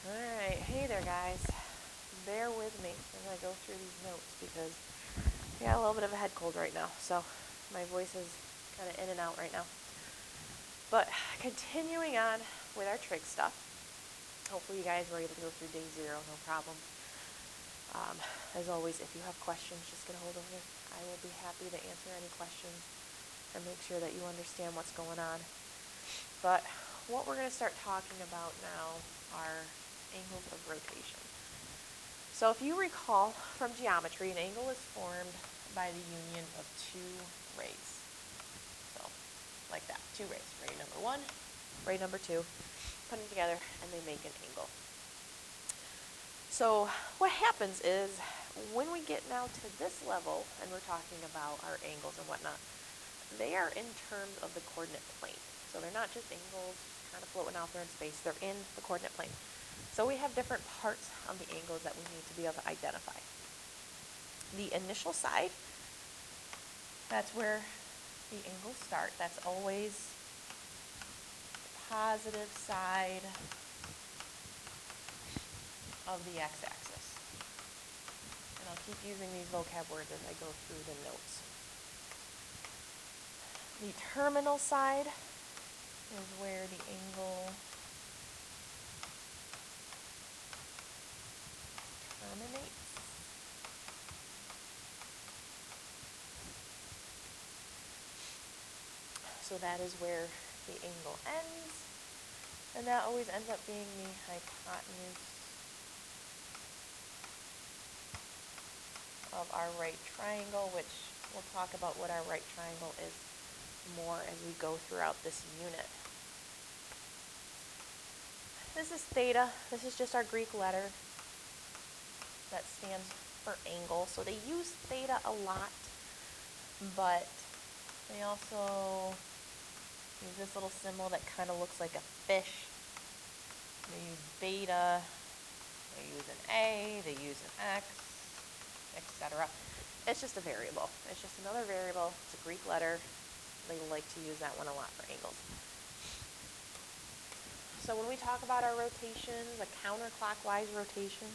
Alright, hey there guys. Bear with me as I go through these notes because I got a little bit of a head cold right now, so my voice is kind of in and out right now. But continuing on with our trig stuff, hopefully you guys were able to go through day 0, no problem. As always, if you have questions, just get a hold of me. I will be happy to answer any questions and make sure that you understand what's going on. But what we're going to start talking about now are angles of rotation. So if you recall from geometry, an angle is formed by the union of two rays. So like that, two rays, ray number 1, ray number 2, put them together and they make an angle. So what happens is when we get now to this level and we're talking about our angles and whatnot, they are in terms of the coordinate plane. So they're not just angles kind of floating out there in space, they're in the coordinate plane. So we have different parts of the angles that we need to be able to identify. The initial side, that's where the angles start. That's always the positive side of the x-axis. And I'll keep using these vocab words as I go through the notes. The terminal side is where the angle terminates. So that is where the angle ends, and that always ends up being the hypotenuse of our right triangle, which we'll talk about what our right triangle is more as we go throughout this unit. This is theta. This is just our Greek letter that stands for angle. So they use theta a lot, but they also use this little symbol that kind of looks like a fish. They use beta, they use an A, they use an X, etc. It's just a variable. It's just another variable. It's a Greek letter. They like to use that one a lot for angles. So when we talk about our rotations, a counterclockwise rotation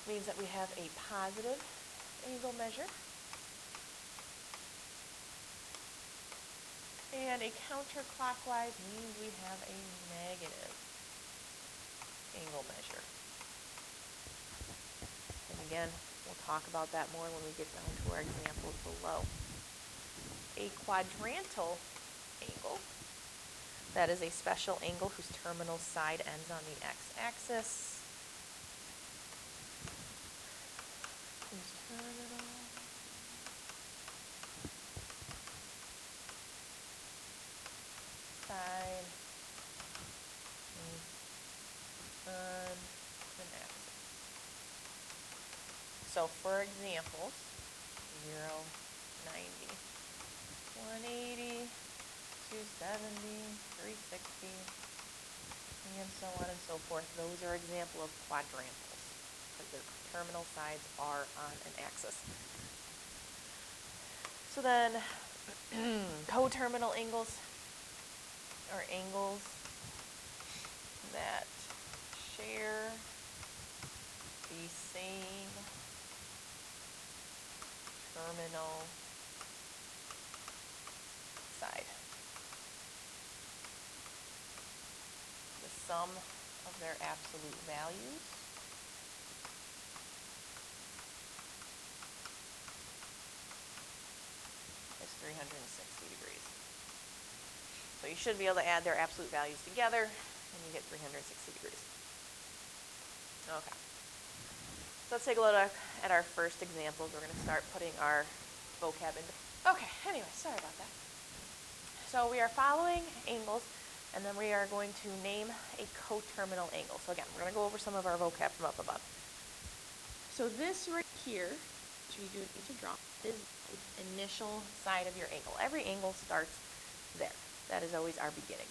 means that we have a positive angle measure and a counterclockwise means we have a negative angle measure. And again, we'll talk about that more when we get down to our examples below. A quadrantal angle, that is a special angle whose terminal side ends on the x-axis. Whose terminal side is on an axis. So for example, 0, 90, 180, 270, 360, and so on and so forth. Those are examples of quadrantals because their terminal sides are on an axis. So then, coterminal angles are angles that share the same terminal side. The sum of their absolute values is 360 degrees. So you should be able to add their absolute values together and you get 360 degrees. Okay. So let's take a look at our first examples. We're going to start putting our vocab into. Okay, anyway, sorry about that. So we are following angles, and then we are going to name a coterminal angle. So again, we're going to go over some of our vocab from up above. So this right here, which we do need to draw, is the initial side of your angle. Every angle starts there. That is always our beginning.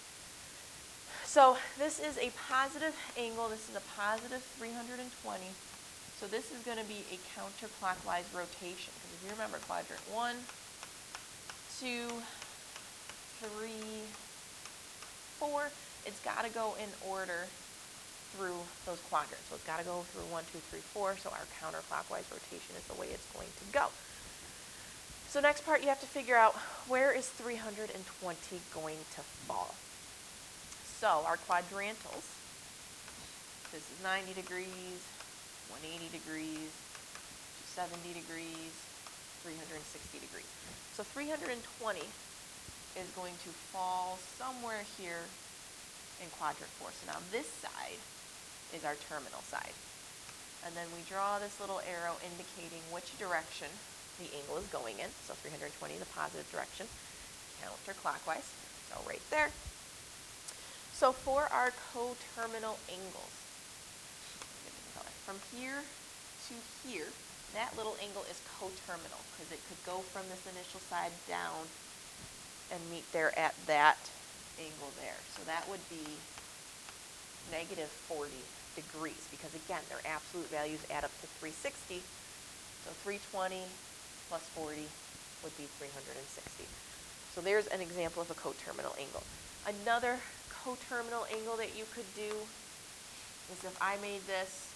So this is a positive angle. This is a positive 320. So this is going to be a counterclockwise rotation. Because if you remember quadrant 1, 2, 3, 4, it's got to go in order through those quadrants. So it's got to go through 1, 2, 3, 4. So our counterclockwise rotation is the way it's going to go. So next part, you have to figure out where is 320 going to fall. So our quadrantals, this is 90 degrees, 180 degrees, 270 degrees, 360 degrees. So 320 is going to fall somewhere here in quadrant 4. So now this side is our terminal side. And then we draw this little arrow indicating which direction the angle is going in. So 320 in the positive direction, counterclockwise. So right there. So for our coterminal angles, from here to here, that little angle is coterminal because it could go from this initial side down and meet there at that angle there. So that would be negative 40 degrees because, again, their absolute values add up to 360. So 320 plus 40 would be 360. So there's an example of a coterminal angle. Another coterminal angle that you could do is if I made this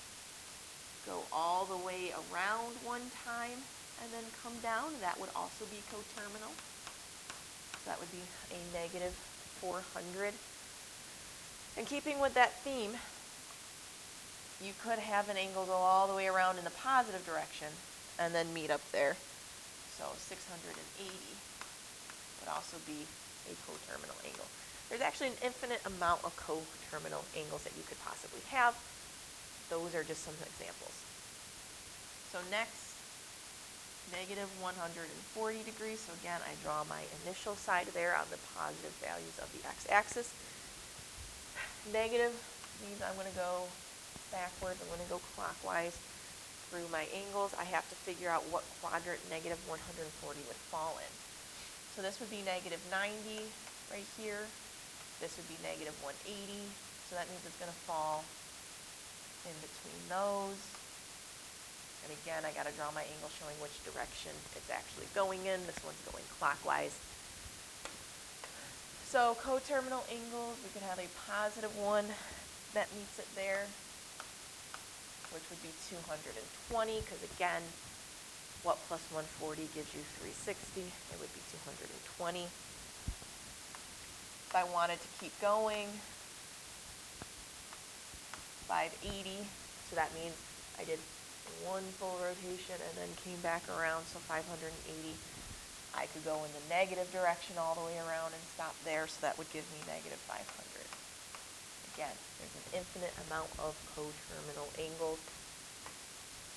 go all the way around one time and then come down, that would also be coterminal. So that would be a negative 400. And keeping with that theme, you could have an angle go all the way around in the positive direction and then meet up there. So 680 would also be a coterminal angle. There's actually an infinite amount of coterminal angles that you could possibly have. Those are just some examples. So next, negative 140 degrees. So again, I draw my initial side there on the positive values of the x-axis. Negative means I'm going to go backwards. I'm going to go clockwise through my angles. I have to figure out what quadrant negative 140 would fall in. So this would be negative 90 right here. This would be negative 180. So that means it's going to fall in between those. And again, I got to draw my angle showing which direction it's actually going in. This one's going clockwise. So coterminal angles, we could have a positive one that meets it there, which would be 220, because again, what plus 140 gives you 360? It would be 220. If I wanted to keep going, 580, so that means I did one full rotation and then came back around, so 580. I could go in the negative direction all the way around and stop there, so that would give me negative 500. Again, there's an infinite amount of coterminal angles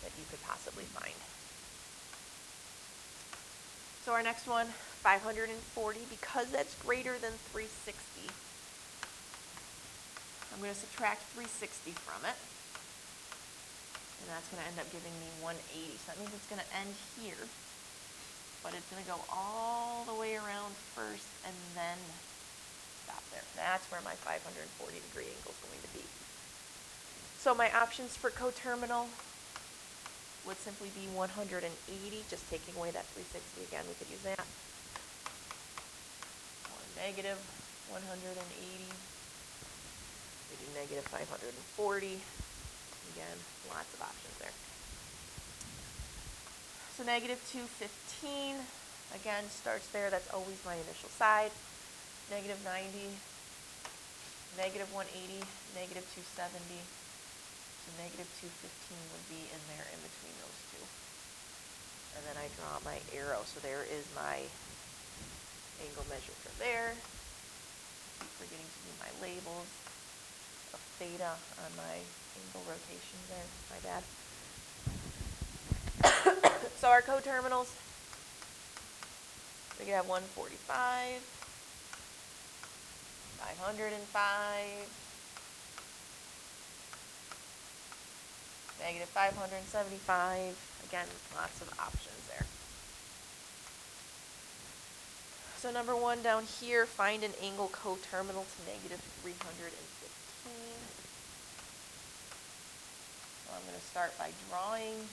that you could possibly find. So our next one, 540, because that's greater than 360, I'm going to subtract 360 from it. And that's going to end up giving me 180. So that means it's going to end here. But it's going to go all the way around first and then stop there. That's where my 540 degree angle is going to be. So my options for coterminal would simply be 180, just taking away that 360 again, we could use that. Or negative 180. We do negative 540. Again, lots of options there. So negative 215, again, starts there. That's always my initial side. Negative 90, negative 180, negative 270. So negative 215 would be in there in between those two. And then I draw my arrow. So there is my angle measure for there. I keep forgetting to do my labels of theta on my angle rotation there. My bad. So our coterminals, we could have 145, 505, negative 575. Again, lots of options there. So number one down here, find an angle coterminal to negative 315. So I'm going to start by drawing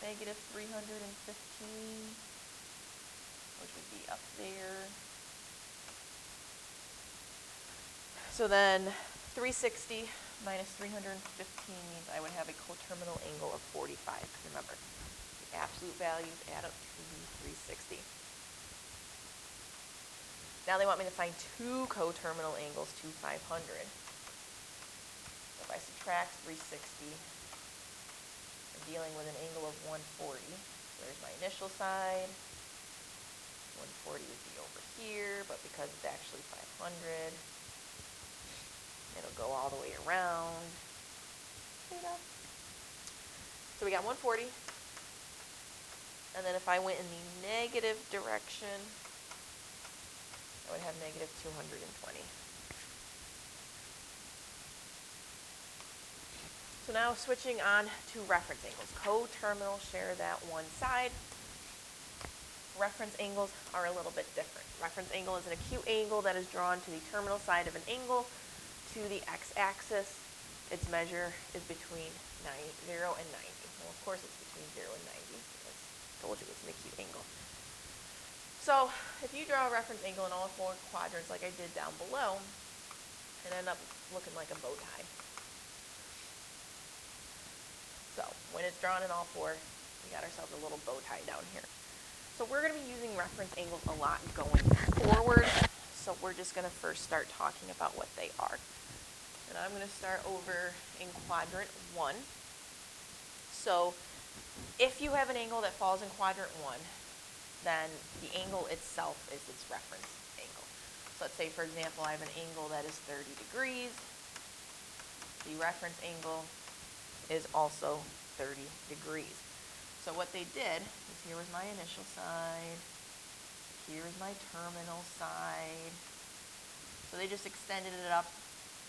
negative 315, which would be up there. So then 360 minus 315 means I would have a coterminal angle of 45. Remember, the absolute values add up to 360. Now they want me to find two coterminal angles to 500. If I subtract 360, I'm dealing with an angle of 140. So there's my initial side. 140 would be over here, but because it's actually 500, it'll go all the way around. So we got 140. And then if I went in the negative direction, I would have negative 220. So now switching on to reference angles. Coterminal share that one side. Reference angles are a little bit different. Reference angle is an acute angle that is drawn to the terminal side of an angle to the x-axis. Its measure is between 0 and 90. Well, of course it's between 0 and 90 because I told you it's an acute angle. So if you draw a reference angle in all four quadrants like I did down below, it end up looking like a bow tie. So when it's drawn in all four, we got ourselves a little bow tie down here. So we're going to be using reference angles a lot going forward. So we're just going to first start talking about what they are. And I'm going to start over in quadrant 1. So if you have an angle that falls in quadrant 1, then the angle itself is its reference angle. So let's say, for example, I have an angle that is 30 degrees. The reference angle is also 30 degrees. So what they did is here was my initial side, here is my terminal side. So they just extended it up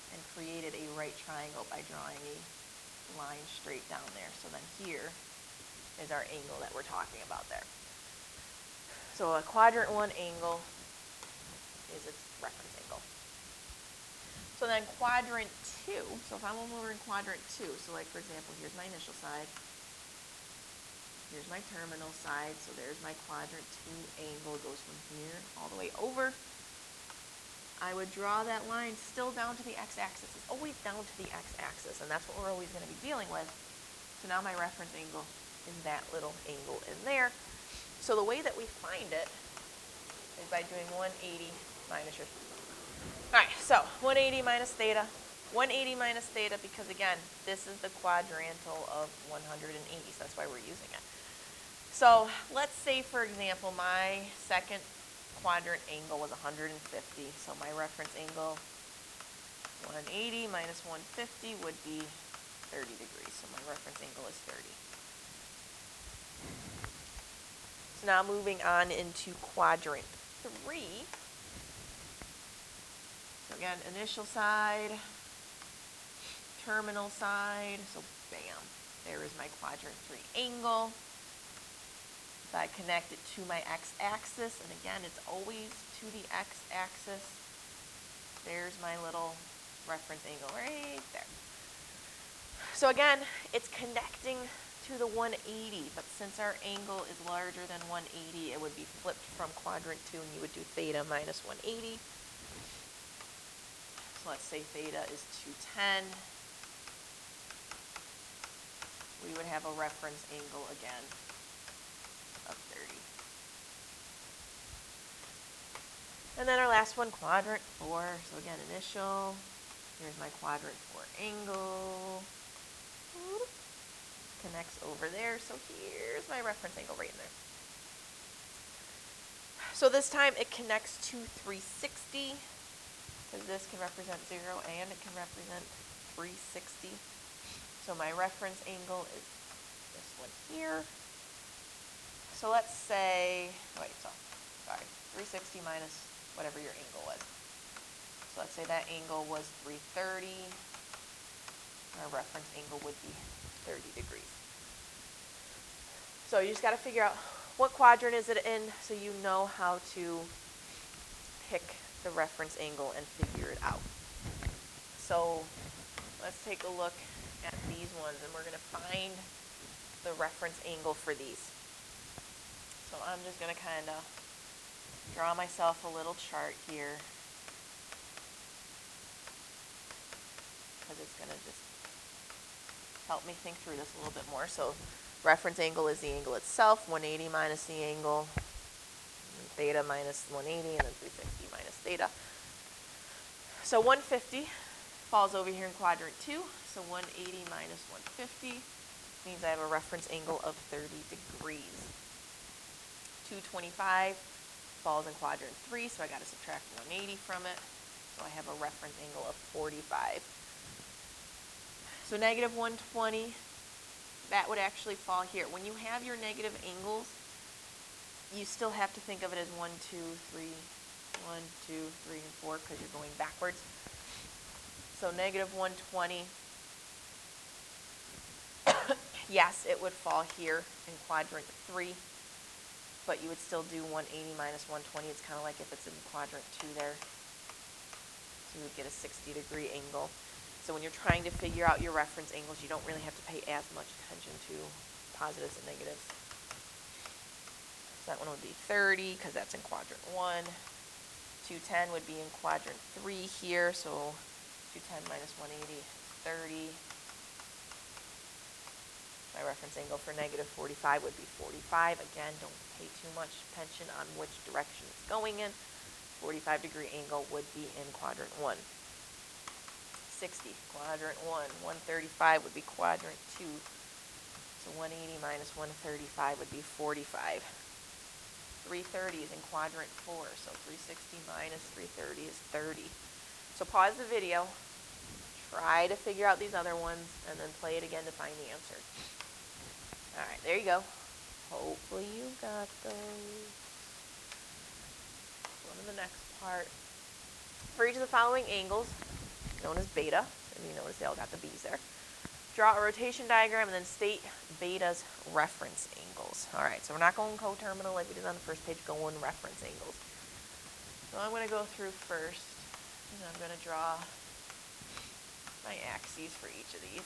and created a right triangle by drawing a line straight down there. So then here is our angle that we're talking about there. So a quadrant 1 angle is its reference angle. So then quadrant 2, so if I'm over in quadrant 2, so like for example, here's my initial side, here's my terminal side, so there's my quadrant 2 angle, goes from here all the way over. I would draw that line still down to the x-axis. It's always down to the x-axis, and that's what we're always going to be dealing with. So now my reference angle is that little angle in there. So the way that we find it is by doing 180 minus your... All right, so 180 minus theta. 180 minus theta because, again, this is the quadrantal of 180, so that's why we're using it. So let's say, for example, my second quadrant angle was 150. So my reference angle, 180 minus 150 would be 30 degrees. So my reference angle is 30. So now moving on into quadrant 3. So again, initial side, terminal side. So bam, there is my quadrant 3 angle. If I connect it to my x-axis, and again, it's always to the x-axis, there's my little reference angle right there. So again, it's connecting to the 180, but since our angle is larger than 180, it would be flipped from quadrant 2, and you would do theta minus 180. So let's say theta is 210. We would have a reference angle again of 30. And then our last one, quadrant 4. So again, initial. Here's my quadrant 4 angle. Connects over there. So here's my reference angle right in there. So this time it connects to 360. Because this can represent 0 and it can represent 360. So my reference angle is this one here. So let's say, 360 minus whatever your angle was. So let's say that angle was 330. Our reference angle would be 30 degrees. So you just got to figure out what quadrant is it in so you know how to pick the reference angle and figure it out. So let's take a look at these ones, and we're going to find the reference angle for these. So I'm just going to kind of draw myself a little chart here. because it's going to just help me think through this a little bit more. So reference angle is the angle itself, 180 minus the angle, and theta minus 180, and then 360 minus theta. So 150 falls over here in quadrant 2. So 180 minus 150 means I have a reference angle of 30 degrees. 225 falls in quadrant 3, so I got to subtract 180 from it. So I have a reference angle of 45. So negative 120, that would actually fall here. When you have your negative angles, you still have to think of it as 1, 2, 3, 1, 2, 3, and 4 because you're going backwards. So negative 120, yes, it would fall here in quadrant 3, but you would still do 180 minus 120. It's kind of like if it's in quadrant 2 there. So you would get a 60-degree angle. So when you're trying to figure out your reference angles, you don't really have to pay as much attention to positives and negatives. So that one would be 30 because that's in quadrant 1. 210 would be in quadrant 3 here, so 210 minus 180 is 30. My reference angle for negative 45 would be 45. Again, don't pay too much attention on which direction it's going in. 45-degree angle would be in quadrant 1. 60, quadrant 1. 135 would be quadrant 2. So 180 minus 135 would be 45. 330 is in quadrant 4, so 360 minus 330 is 30. So pause the video, try to figure out these other ones, and then play it again to find the answer. All right, there you go. Hopefully you got those. Go to the next part. For each of the following angles, known as beta, and you notice they all got the B's there, draw a rotation diagram and then state beta's reference angles. All right, so we're not going coterminal like we did on the first page, going reference angles. So I'm going to go through first, and I'm going to draw my axes for each of these.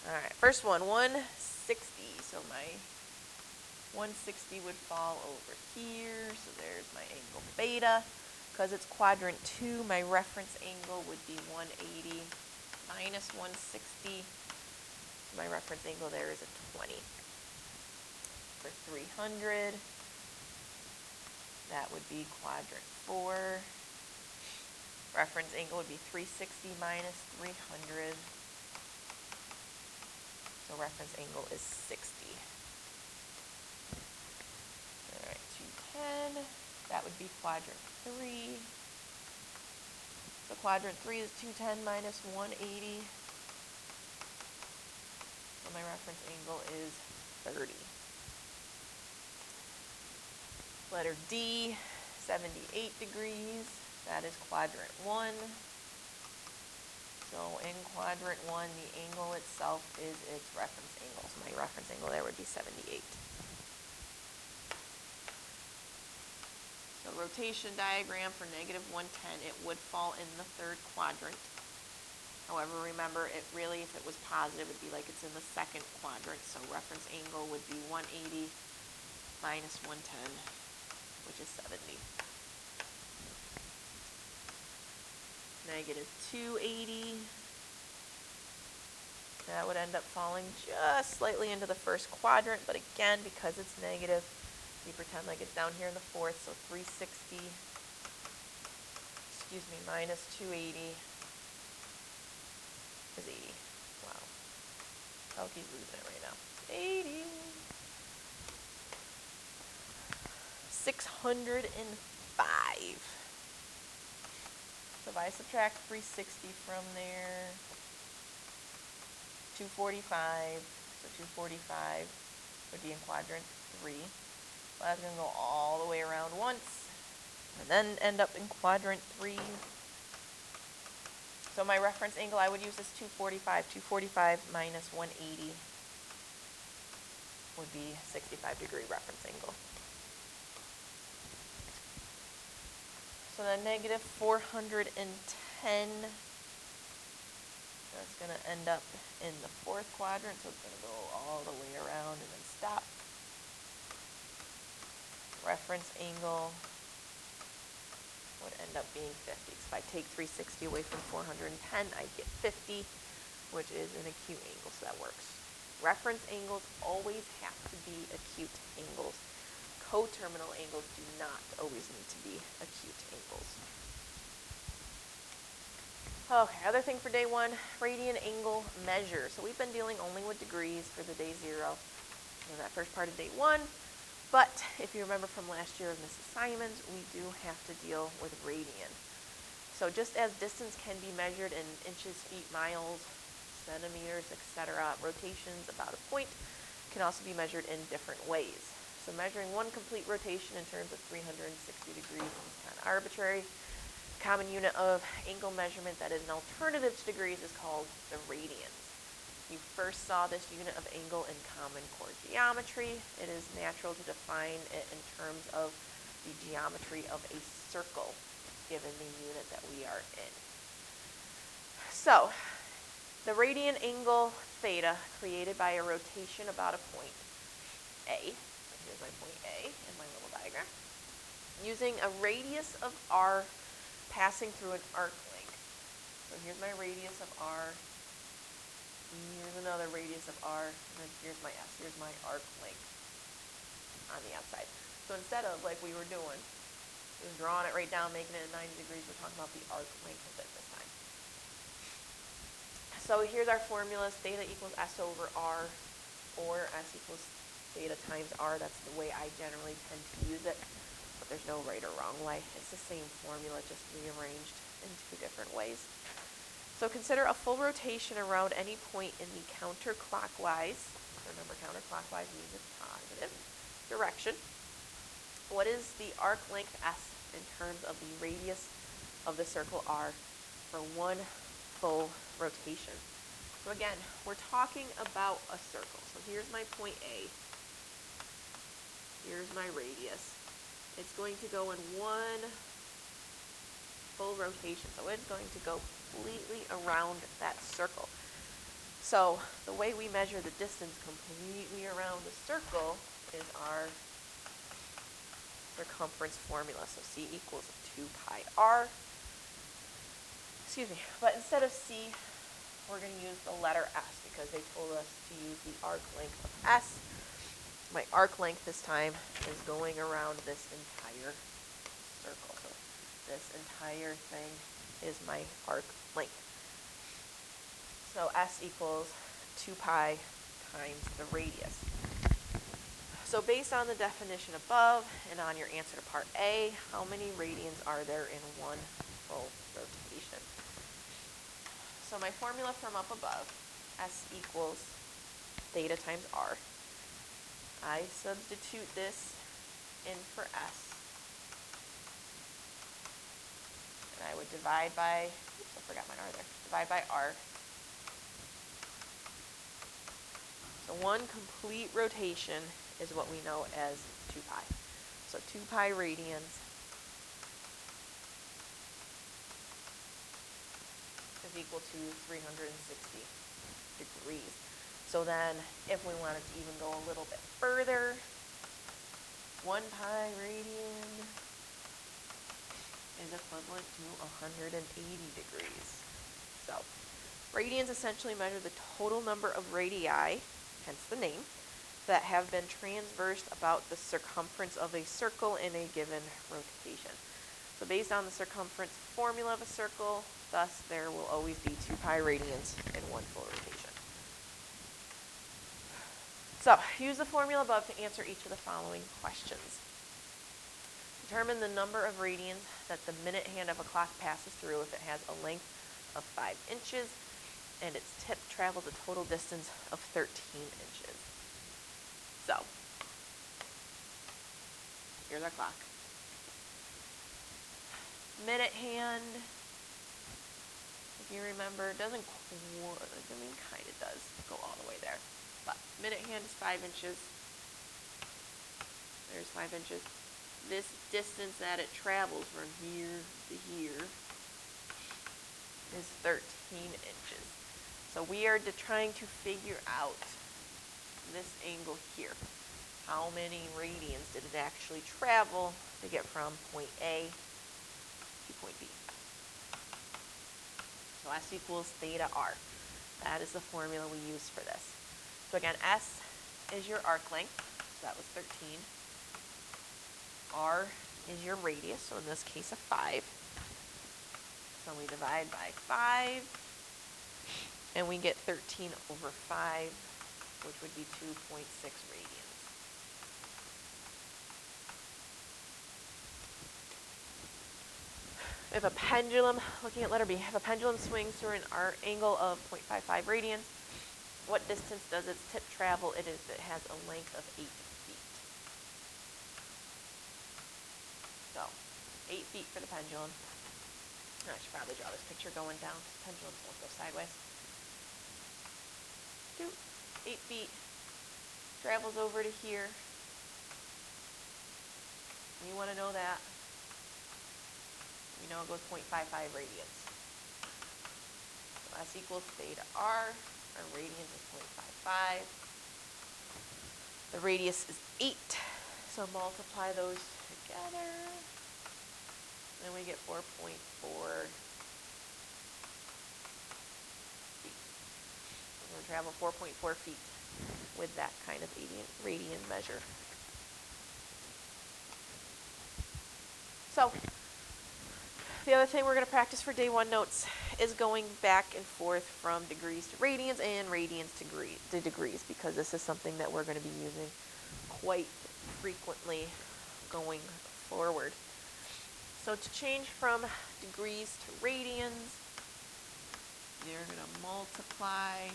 All right, first one, 160. So my 160 would fall over here. So there's my angle beta. Because it's quadrant 2, my reference angle would be 180 minus 160. My reference angle there is a 20. For 300, that would be quadrant 4. Reference angle would be 360 minus 300. So reference angle is 60. All right, 210, that would be quadrant 3. So quadrant 3 is 210 minus 180. So my reference angle is 30. Letter D, 78 degrees. That is quadrant 1. So in quadrant 1, the angle itself is its reference angle. So my reference angle there would be 78. So rotation diagram for negative 110, it would fall in the third quadrant. However, remember, it really, if it was positive, it would be like it's in the second quadrant. So reference angle would be 180 minus 110, which is 70. Negative 280. That would end up falling just slightly into the first quadrant, but again, because it's negative, we pretend like it's down here in the fourth, so 360, minus 280 is 80. Wow. Calcul's losing it right now. 80. 605. So if I subtract 360 from there, 245, so 245 would be in quadrant 3. So that's going to go all the way around once, and then end up in quadrant 3. So my reference angle I would use is 245. 245 minus 180 would be 65-degree reference angle. So then negative 410, that's going to end up in the fourth quadrant, so it's going to go all the way around and then stop. Reference angle would end end up being 50. So if I take 360 away from 410, I get 50, which is an acute angle, so that works. Reference angles always have to be acute angles. Coterminal angles do not always need to be acute angles. Okay, other thing for day one, radian angle measure. So we've been dealing only with degrees for the day 0 in that first part of day 1. But if you remember from last year of this assignment, we do have to deal with radian. So just as distance can be measured in inches, feet, miles, centimeters, etc., rotations about a point can also be measured in different ways. So measuring one complete rotation in terms of 360 degrees is kind of arbitrary. Common unit of angle measurement that is an alternative to degrees is called the radians. You first saw this unit of angle in Common Core geometry. It is natural to define it in terms of the geometry of a circle, given the unit that we are in. So, the radian angle theta created by a rotation about a point A, so here's my point A in my little diagram, using a radius of r passing through an arc length. So here's my radius of r, here's another radius of r, and then here's my s, here's my arc length on the outside. So instead of, like we were doing, just drawing it right down, making it at 90 degrees, we're talking about the arc length of it this time. So here's our formulas, theta equals s over r, or s equals theta times r. That's the way I generally tend to use it. But there's no right or wrong way. It's the same formula, just rearranged in 2 different ways. So consider a full rotation around any point in the counterclockwise, remember counterclockwise means it's positive, direction. What is the arc length s in terms of the radius of the circle r for one full rotation? So again, we're talking about a circle. So here's my point A. Here's my radius. It's going to go in one full rotation. So it's going to go completely around that circle. So the way we measure the distance completely around the circle is our circumference formula. So C equals 2 pi r. Excuse me. But instead of C, we're going to use the letter S because they told us to use the arc length of S. My arc length this time is going around this entire circle. So this entire thing is my arc length. So S equals 2 pi times the radius. So based on the definition above and on your answer to part A, how many radians are there in one full rotation? So my formula from up above, S equals theta times r. I substitute this in for S. And I would divide by, oops, I forgot my r there, divide by r. So one complete rotation is what we know as 2 pi. So 2 pi radians is equal to 360 degrees. So then, if we wanted to even go a little bit further, 1 pi radian is equivalent to 180 degrees. So, radians essentially measure the total number of radii, hence the name, that have been transversed about the circumference of a circle in a given rotation. So based on the circumference formula of a circle, thus there will always be 2 pi radians in one full rotation. So, use the formula above to answer each of the following questions. Determine the number of radians that the minute hand of a clock passes through if it has a length of 5 inches and its tip travels a total distance of 13 inches. So, here's our clock. Minute hand, if you remember, doesn't quite, I mean, kind of does go all the way there. But minute hand is 5 inches. There's 5 inches. This distance that it travels from here to here is 13 inches. So we are trying to figure out this angle here. How many radians did it actually travel to get from point A point B. So S equals theta R. That is the formula we use for this. So again, S is your arc length, so that was 13. R is your radius, so in this case a 5. So we divide by 5, and we get 13 over 5, which would be 2.6 radians. If a pendulum, looking at letter B, if a pendulum swings through an angle of 0.55 radians, what distance does its tip travel? It has a length of 8 feet. So, 8 feet for the pendulum. I should probably draw this picture going down. Pendulums don't go sideways. 8 feet. Travels over to here. You want to know that. We know it goes 0.55 radians. So S equals theta R. Our radians is 0.55. The radius is 8. So multiply those together. Then we get 4.4 feet. We're going to travel 4.4 feet with that kind of radian measure. So, the other thing we're going to practice for day 1 notes is going back and forth from degrees to radians and radians to degrees, because this is something that we're going to be using quite frequently going forward. So to change from degrees to radians, you're going to multiply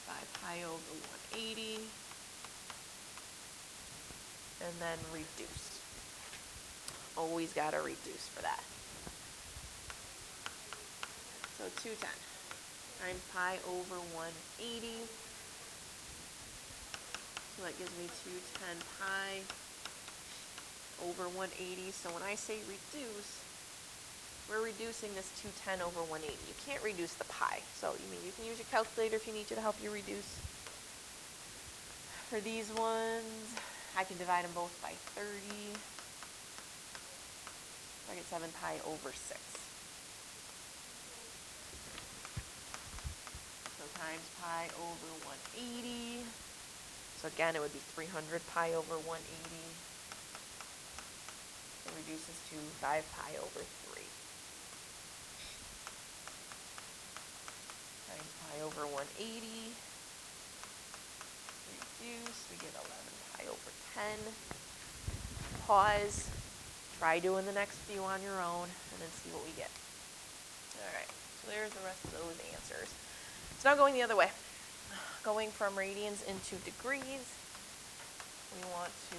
by pi over 180 and then reduce. Always got to reduce for that. So 210 times pi over 180. So that gives me 210 pi over 180. So when I say reduce, we're reducing this 210 over 180. You can't reduce the pi. So you can use your calculator if you need to help you reduce. For these ones, I can divide them both by 30. I get 7 pi over 6. So times pi over 180. So again, it would be 300 pi over 180. It reduces to 5 pi over 3. Times pi over 180. Reduce, we get 11 pi over 10. Pause. Try doing the next few on your own, and then see what we get. All right, so there's the rest of those answers. So now going the other way. Going from radians into degrees, we want to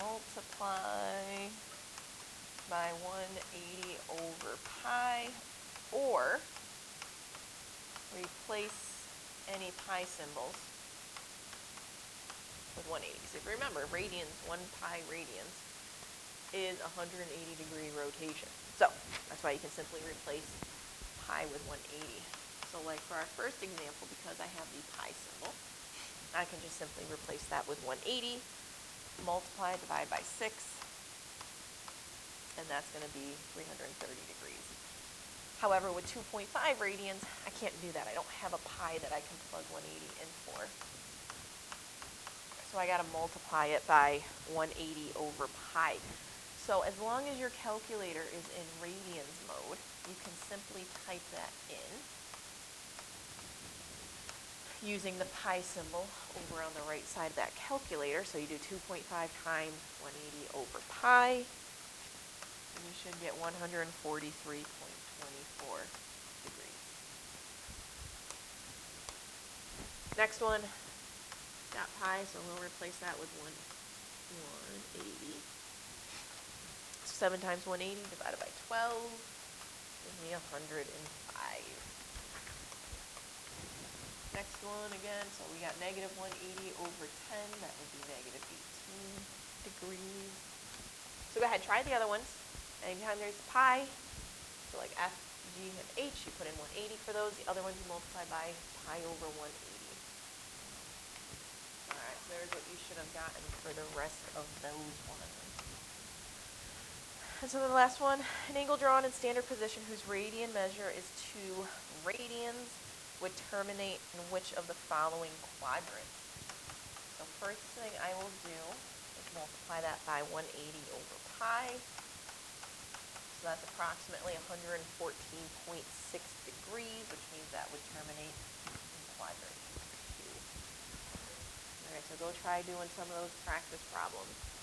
multiply by 180 over pi, or replace any pi symbols with 180. So if you remember, radians, 1 pi radians, is 180 degree rotation. So that's why you can simply replace pi with 180. So like for our first example, because I have the pi symbol, I can just simply replace that with 180, multiply, divide by 6, and that's going to be 330 degrees. However, with 2.5 radians, I can't do that. I don't have a pi that I can plug 180 in for. So I got to multiply it by 180 over pi. So as long as your calculator is in radians mode, you can simply type that in using the pi symbol over on the right side of that calculator. So you do 2.5 times 180 over pi, and you should get 143.24 degrees. Next one, got pi, so we'll replace that with 180. 7 times 180 divided by 12 gives me 105. Next one again, so we got negative 180 over 10. That would be negative 18 degrees. So go ahead, try the other ones. Anytime there's pi, so like F, G, and H, you put in 180 for those. The other ones you multiply by pi over 180. All right, so there's what you should have gotten for the rest of those ones. And so the last one, an angle drawn in standard position whose radian measure is 2 radians would terminate in which of the following quadrants? So first thing I will do is multiply that by 180 over pi. So that's approximately 114.6 degrees, which means that would terminate in quadrant 2. All right, so go try doing some of those practice problems.